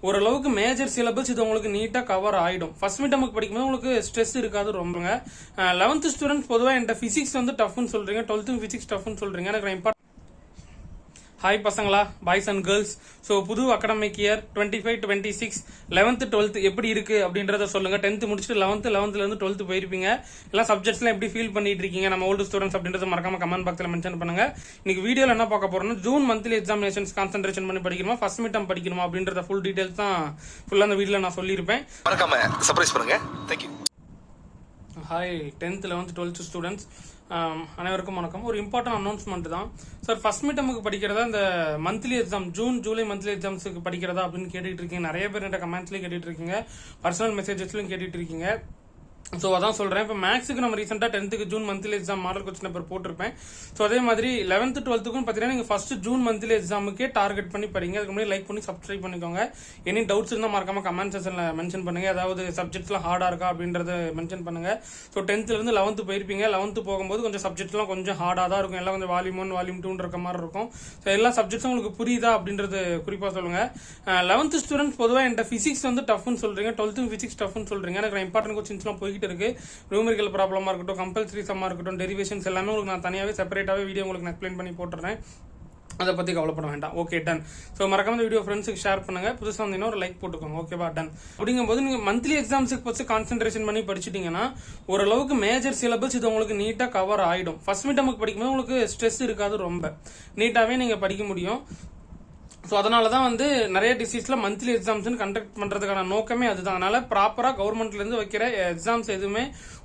ஓரளவுக்கு major syllabus இது உங்களுக்கு நீட்டா கவர் ஆயிடும். ஃபர்ஸ்ட் மிட் டர்முக்கு படிக்கும்போது உங்களுக்கு ஸ்ட்ரெஸ் இருக்காது ரொம்பங்க. 11th ஸ்டூடெண்ட்ஸ் பொதுவாக என்கிட்ட பிசிக்ஸ் வந்து டஃப்னு சொல்றீங்க, 12th பிசிக்ஸ் டஃப்னு சொல்றீங்க. எனக்கு ஹாய் பசங்களா, பாய்ஸ் அண்ட் கேர்ள்ஸ். ஸோ புது அகாடமிக் இயர் 25-26 11th 12th எப்படி இருக்கு அப்படின்றத சொல்லுங்க. 10th முடிச்சுட்டு 11th இருந்து 12th போயிருப்பீங்க. எல்லா சப்ஜெக்ட்ஸ்லாம் எப்படி ஃபீல் பண்ணிட்டு இருக்கீங்க நம்ம ஓல்டு ஸ்டூடெண்ட்ஸ் அப்படின்றத மறக்காம கமெண்ட் பாக்ஸ்ல மென்ஷன் பண்ணுங்க. இன்னைக்கு வீடியோல என்ன பார்க்க போறோம்னா ஜூன் மந்த்லி எக்ஸாமினேஷன்ஸ் கான்சென்ட்ரேஷன் பண்ணி படிக்கணுமா ஃபர்ஸ்ட் மிட் டர்ம் படிக்கணுமா அப்படின்றத ஃபுல் டீடைல்ஸ் தான் ஃபுல்லா அந்த வீடியோல நான் சொல்லியிருப்பேன். மறக்காம சர்ப்ரைஸ் பண்ணுங்க. Thank you. Hi 10th 11th 12th students அனைவருக்கும் வணக்கம். ஒரு இம்பார்ட்டன்ட் அனௌன்ஸ்மெண்ட் தான் சார். ஃபர்ஸ்ட் மிட் டர்முக்கு படிக்கிறதா இந்த monthly exam June July monthly எக்ஸாம்ஸுக்கு படிக்கிறதா அப்படின்னு கேட்டுட்டு இருக்கீங்க. நிறைய பேர் என்கிட்ட கமெண்ட்ஸ்லயும் கேட்டுட்டு இருக்கீங்க, பர்சனல் மெசேஜஸ்லயும் கேட்டுட்டு இருக்கீங்க. ஸோ அதான் சொல்றேன். இப்போ மேக்ஸுக்கு நம்ம ரீசெண்டா 10th June monthly exam model question paper போட்டிருப்பேன். ஸோ அதே மாதிரி 11th 12th பாத்தீங்கன்னா நீங்க ஃபர்ஸ்ட் ஜூன் மந்த்லி எக்ஸாமுக்கே டார்கெட் பண்ணி படிங்க. அதுக்கு முன்னாடி லைக் பண்ணி சப்ஸ்கிரைப் பண்ணிக்கோங்க. எனி டவுட்ஸ் இருந்தால் மறக்காம கமெண்ட் செக்ஷன்ல மென்ஷன் பண்ணுங்க. அதாவது சப்ஜெக்ட்ஸ்லாம் ஹார்டா இருக்கா அப்படின்றத மென்ஷன் பண்ணுங்க. ஸோ 10th இருந்து 11th போயிருப்பீங்க. 11th போகும்போது கொஞ்சம் சப்ஜெக்ட்லாம் கொஞ்சம் ஹார்டா தான் இருக்கும். எல்லாம் கொஞ்சம் வால்யூம் 1 வால்யூம் 2 இருக்க மாதிரி இருக்கும். ஸோ எல்லா சப்ஜெக்ட்ஸும் உங்களுக்கு புரியுதா அப்படின்றது குறிப்பா சொல்லுங்க. 11th ஸ்டூடெண்ட்ஸ் பொதுவாக என்கிட்ட பிசிக்ஸ் வந்து டஃப்னு சொல்றீங்க, 12th பிசிக்ஸ் டஃப்னு சொல்றீங்க. எனக்கு இம்பார்ட்டன்ட் கொஸ்டின்ஸ்லாம் போய்கிட்டு இருக்கு. நியூமெரிக்கல் ப்ராப்ளமா இருக்கட்டும், கம்பல்சரி சம்மா இருக்கட்டும், டெரிவேஷன்ஸ் எல்லாமே உங்களுக்கு நான் தனியாவே செப்பரேட்டாவே வீடியோ உங்களுக்கு நான் எக்ஸ்பிளைன் பண்ணி போட்டுறேன். அதை பத்தி கவலைப்பட வேண்டாம். Okay, ton. ஸோ மறக்காம இந்த வீடியோ ஃப்ரெண்ட்ஸுக்கு ஷேர் பண்ணுங்க. புதுசாக வந்தீங்கன்னா ஒரு லைக் போட்டுக்கோங்க. ஓகேவா, டன். அப்படிங்கும்போது நீங்க மந்த்லி எக்ஸாம்ஸுக்கு ஃபர்ஸ்ட் கான்சென்ட்ரேஷன் பண்ணி படிச்சிட்டீங்கன்னா ஓரளவுக்கு மேஜர் சிலபஸ் இது உங்களுக்கு நீட்டா கவர் ஆயிடும். ஃபர்ஸ்ட் மிட் டர்முக்கு படிக்கும்போது உங்களுக்கு ஸ்ட்ரெஸ் இருக்காது, ரொம்ப நீட்டாவே நீங்க படிக்க முடியும். ஸோ அதனால தான் வந்து நிறைய டிஸ்ட்ரிக்ட்ஸ்ல மந்த்லி எக்ஸாம்ஸ் கண்டக்ட் பண்றதுக்கான நோக்கமே அதுதான். அதனால ப்ராப்பரா கவர்மெண்ட்ல இருந்து வைக்கிற எக்ஸாம்ஸ் எதுவுமே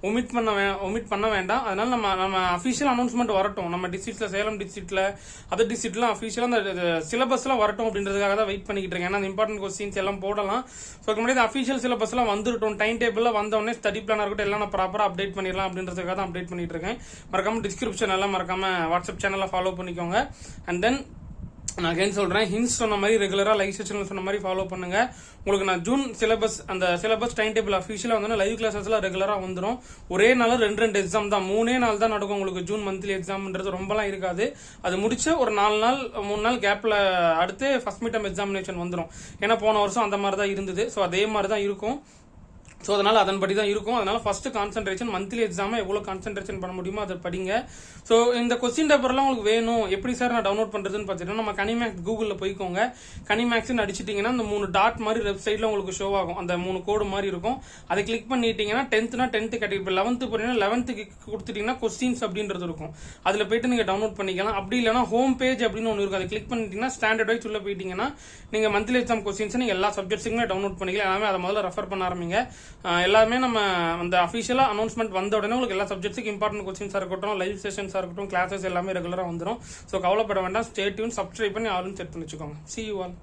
ஒமிட் பண்ண வேண்டாம். அதனால நம்ம அஃபிஷியல் அனௌன்ஸ்மெண்ட் வரட்டும். நம்ம டிஸ்ட்ரிக்ட்ல, சேலம் டிஸ்ட்ரிக்ட்ல, அதர் டிஸ்ட்ரிக்ட்ல அஃபிஷியலா அந்த சிலபஸ் எல்லாம் வரட்டும் அப்படின்றதுக்காக தான் வெயிட் பண்ணிக்கிட்டு இருக்கேன். ஏன்னா அந்த இம்பார்ட்டன்ட் கொஸ்டின்ஸ் எல்லாம் போடலாம். ஸோ அதுக்கு முன்னாடி அஃபிஷியல் சிலபஸ் எல்லாம் வந்துட்டோம், டைம் டேபிள்ல வந்த உடனே ஸ்டடி பிளான் இருக்கட்டும் எல்லாம் நான் ப்ராப்பரா அப்டேட் பண்ணிடலாம் அப்படின்றதுக்காக தான் அப்டேட் பண்ணிட்டு இருக்கேன். மறக்காம டிஸ்கிரிப்ஷன் எல்லாம் மறக்காம வாட்ஸ்அப் சேனல்ல ஃபாலோ பண்ணிக்கோங்க. அண்ட் தென் நான் அகைன் சொல்றேன், ஹிண்ட்ஸ் சொன்ன மாதிரி ரெகுலரா லைவ் செஷன் சொன்ன மாதிரி ஃபாலோ பண்ணுங்க. உங்களுக்கு நான் ஜூன் சிலபஸ் அந்த சிலபஸ் டைம் டேபிள் அஃபிஷியலா வந்து லைவ் கிளாஸஸ்ல ரெகுலரா வந்துடும். ஒரே நாள் 2 எக்ஸாம் தான், 3 நாள் தான் நடக்கும் உங்களுக்கு ஜூன் மந்த்லி எக்ஸாம்ன்றது ரொம்பலாம் இருக்காது. அது முடிச்ச ஒரு 4 நாள் 3 நாள் கேப்ல அடுத்து ஃபர்ஸ்ட் மிட் டர்ம் எக்ஸாமினேஷன் வந்துடும். ஏன்னா போன வருஷம் அந்த மாதிரி தான் இருந்தது. ஸோ அதே மாதிரி தான் இருக்கும். ஸோ அதனால அதன்படி தான் இருக்கும். அதனால ஃபர்ஸ்ட் கான்சென்ட்ரேஷன் மந்த்லி எக்ஸாமை எவ்வளவு கான்சென்ட்ரேஷன் பண்ண முடியுமோ அதை படிங்க. ஸோ இந்த கொஸ்டின் பேப்பர்லாம் உங்களுக்கு வேணும், எப்படி சார் நான் டவுன்லோட் பண்றதுன்னு பார்த்தீங்கன்னா நம்ம கனிமேக்ஸ் கூகுள்ல போய்க்கோங்க. கனிமேக்ஸ் அடிச்சிட்டீங்கன்னா அந்த 3 டாட் மாதிரி லெஃப்ட் சைட்ல உங்களுக்கு ஷோ ஆகும். அந்த 3 கோடு மாதிரி இருக்கும். அதை கிளிக் பண்ணிட்டீங்கன்னா 10th 10th கேட்டகரி, இப்போ 11th போறீங்கன்னா 11th கொடுத்துட்டீங்கன்னா கொஸ்டின்ஸ் அப்படின்றது இருக்கும். அதுல போயிட்டு நீங்க டவுன்லோட் பண்ணிக்கலாம். அப்படி இல்லைன்னா ஹோம் பேஜ் அப்படின்னு ஒன்று இருக்கும். அதை கிளிக் பண்ணிட்டீங்கன்னா ஸ்டாண்டர்ட் வைஸ் உள்ள போயிட்டீங்கன்னா நீங்க மந்த்லி எக்ஸாம் கொஸ்டின்ஸ் நீங்க எல்லா சப்ஜெக்ட்ஸுக்குமே டவுன்லோட் பண்ணிக்கலாம். எல்லாமே அதை முதல்ல ரெஃபர் பண்ண ஆரம்பிங்க. எல்லாமே நம்ம அந்த அஃபிஷியலா அனௌன்ஸ்மெண்ட் வந்த உடனே உங்களுக்கு எல்லா சப்ஜெக்ட்ஸுக்கு இம்பார்ட்டன்ட் கொஸ்டின்ஸா இருக்கட்டும், லைவ் செஷன்ஸா இருக்கட்டும், கிளாஸஸ் எல்லாமே ரெகுலரா வந்துடும். ஸோ கவலைப்பட வேண்டாம். ஸ்டே டியூன், சப்ஸ்கிரைப் பண்ணி ஆளும் செட் பண்ணி வச்சுக்கோங்க. See you all.